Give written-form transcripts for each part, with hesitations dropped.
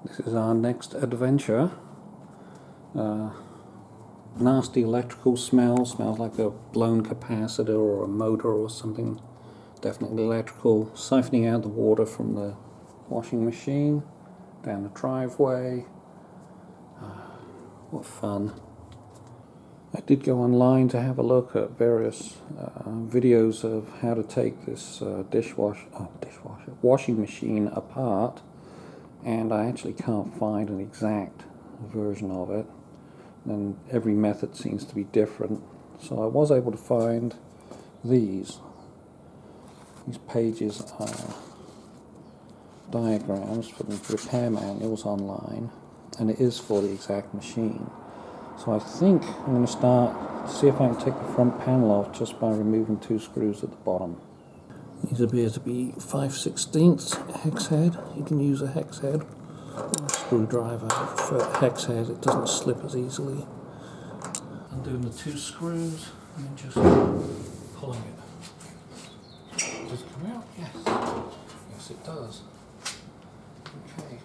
This is our next adventure. Nasty electrical smell, smells like a blown capacitor or a motor or something. Definitely electrical. Siphoning out the water from the washing machine down the driveway. What fun. I did go online to have a look at various videos of how to take this washing machine apart, and I actually can't find an exact version of it, and every method seems to be different. So I was able to find these pages are diagrams for the repair manuals online, and it is for the exact machine. So I think I'm going to start to see if I can take the front panel off just by removing 2 screws at the bottom. These appear to be 5/16 hex head. You can use a hex head or a screwdriver. I prefer a hex head, it doesn't slip as easily. Undoing the 2 screws and then just pulling it. Does it come out? Yes. Yes, it does. Okay.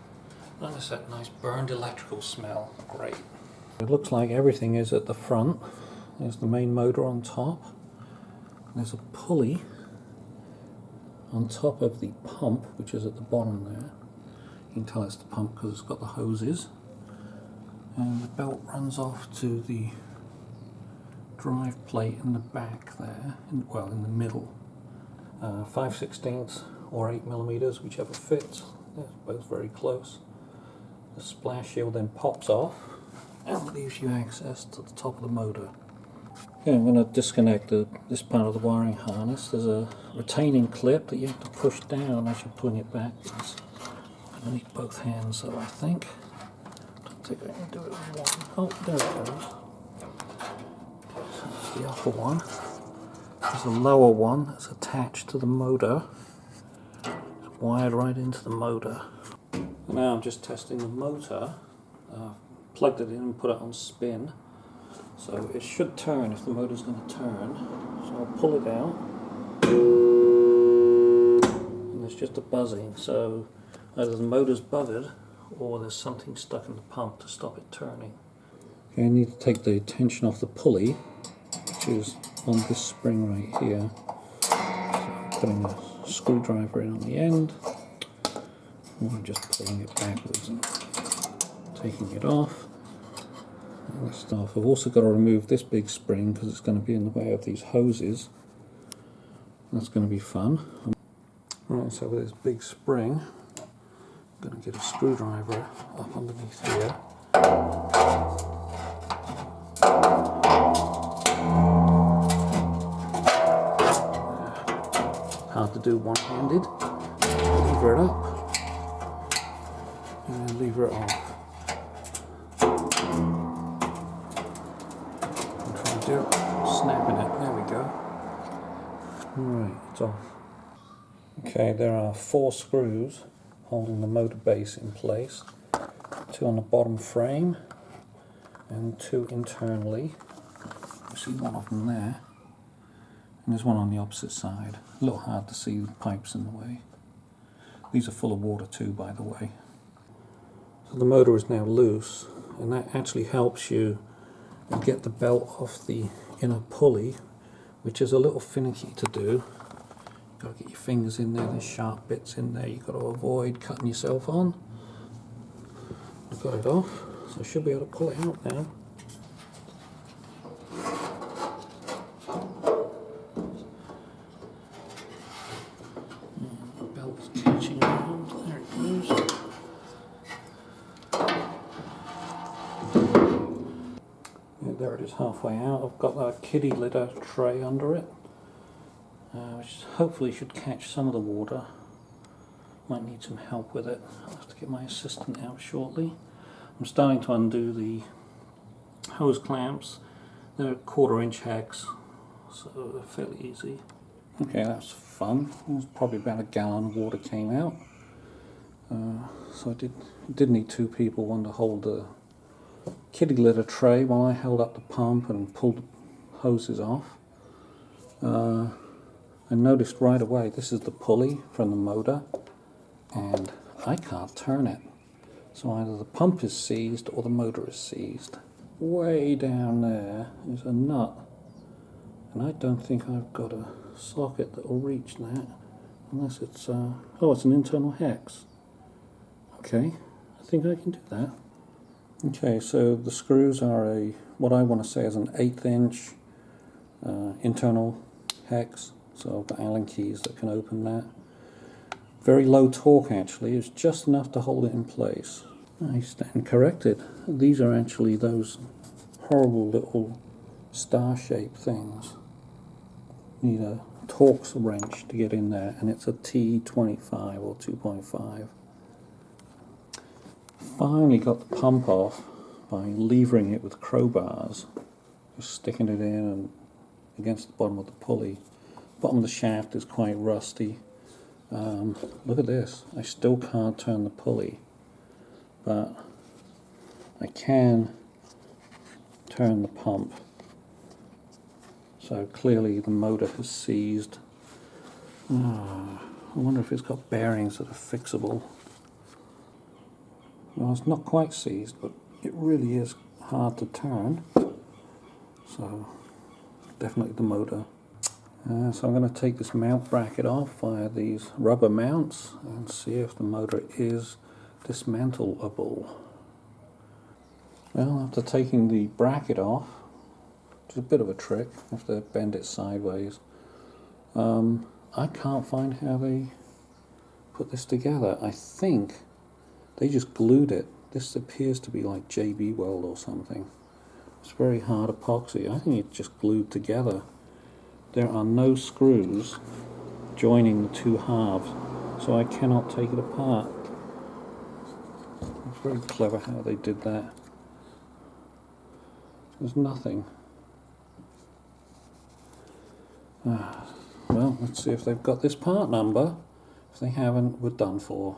Notice that nice burned electrical smell. Great. It looks like everything is at the front. There's the main motor on top. There's a pulley on top of the pump, which is at the bottom there. You can tell it's the pump because it's got the hoses. And the belt runs off to the drive plate in the back there, in the middle. 5/16 or 8mm, whichever fits. They're both very close. The splash shield then pops off and leaves you access to the top of the motor. Okay, I'm going to disconnect this part of the wiring harness. There's a retaining clip that you have to push down as you're pulling it backwards. I need both hands though, I think. I don't think I can do it with one. Oh, there it goes. That's the upper one. There's a lower one that's attached to the motor. It's wired right into the motor. Now I'm just testing the motor. Plugged it in and put it on spin. So it should turn if the motor's going to turn. So I'll pull it out. And there's just a buzzing. So either the motor's buggered or there's something stuck in the pump to stop it turning. Okay, I need to take the tension off the pulley, which is on this spring right here. So I'm putting a screwdriver in on the end. And I'm just pulling it backwards and taking it off. I've also got to remove this big spring because it's going to be in the way of these hoses. That's going to be fun. Right, so with this big spring, I'm going to get a screwdriver up underneath here. Hard to do one-handed. Lever it up and then lever it off. Snapping it, there we go. Alright, it's off. Okay, there are 4 screws holding the motor base in place. 2 on the bottom frame and 2 internally. You see one of them there. And there's one on the opposite side. A little hard to see, the pipes in the way. These are full of water too, by the way. So the motor is now loose, and that actually helps you get the belt off the inner pulley, which is a little finicky to do. You've got to get your fingers in there, there's sharp bits in there you've got to avoid cutting yourself on. I've got it off, so I should be able to pull it out now. The belt's catching around, there it goes. There it is, halfway out. I've got that kiddie litter tray under it, which hopefully should catch some of the water. Might need some help with it. I'll have to get my assistant out shortly. I'm starting to undo the hose clamps. They're 1/4" hex, so they're fairly easy. Okay, that's fun. It was probably about a gallon of water came out. So I did need 2 people, one to hold the kiddie litter tray while I held up the pump and pulled the hoses off. I noticed right away this is the pulley from the motor, and I can't turn it. So either the pump is seized or the motor is seized. Way down there is a nut, and I don't think I've got a socket that will reach that, unless it's, oh, it's an internal hex. Okay, I think I can do that. Okay, so the screws are what I want to say is an 1/8 inch internal hex, so I've got Allen keys that can open that. Very low torque actually, it's just enough to hold it in place. I stand corrected. These are actually those horrible little star-shaped things. Need a Torx wrench to get in there, and it's a T25 or 2.5. Finally got the pump off by levering it with crowbars, just sticking it in and against the bottom of the pulley. Bottom of the shaft is quite rusty. Look at this, I still can't turn the pulley, but I can turn the pump. So clearly the motor has seized. I wonder if it's got bearings that are fixable. Well, it's not quite seized, but it really is hard to turn. So definitely the motor. So I'm going to take this mount bracket off via these rubber mounts and see if the motor is dismantleable. Well, after taking the bracket off, which is a bit of a trick, I have to bend it sideways, I can't find how they put this together. I think they just glued it. This appears to be like JB Weld or something. It's very hard epoxy. I think it's just glued together. There are no screws joining the two halves, so I cannot take it apart. It's very clever how they did that. There's nothing. Well, let's see if they've got this part number. If they haven't, we're done for.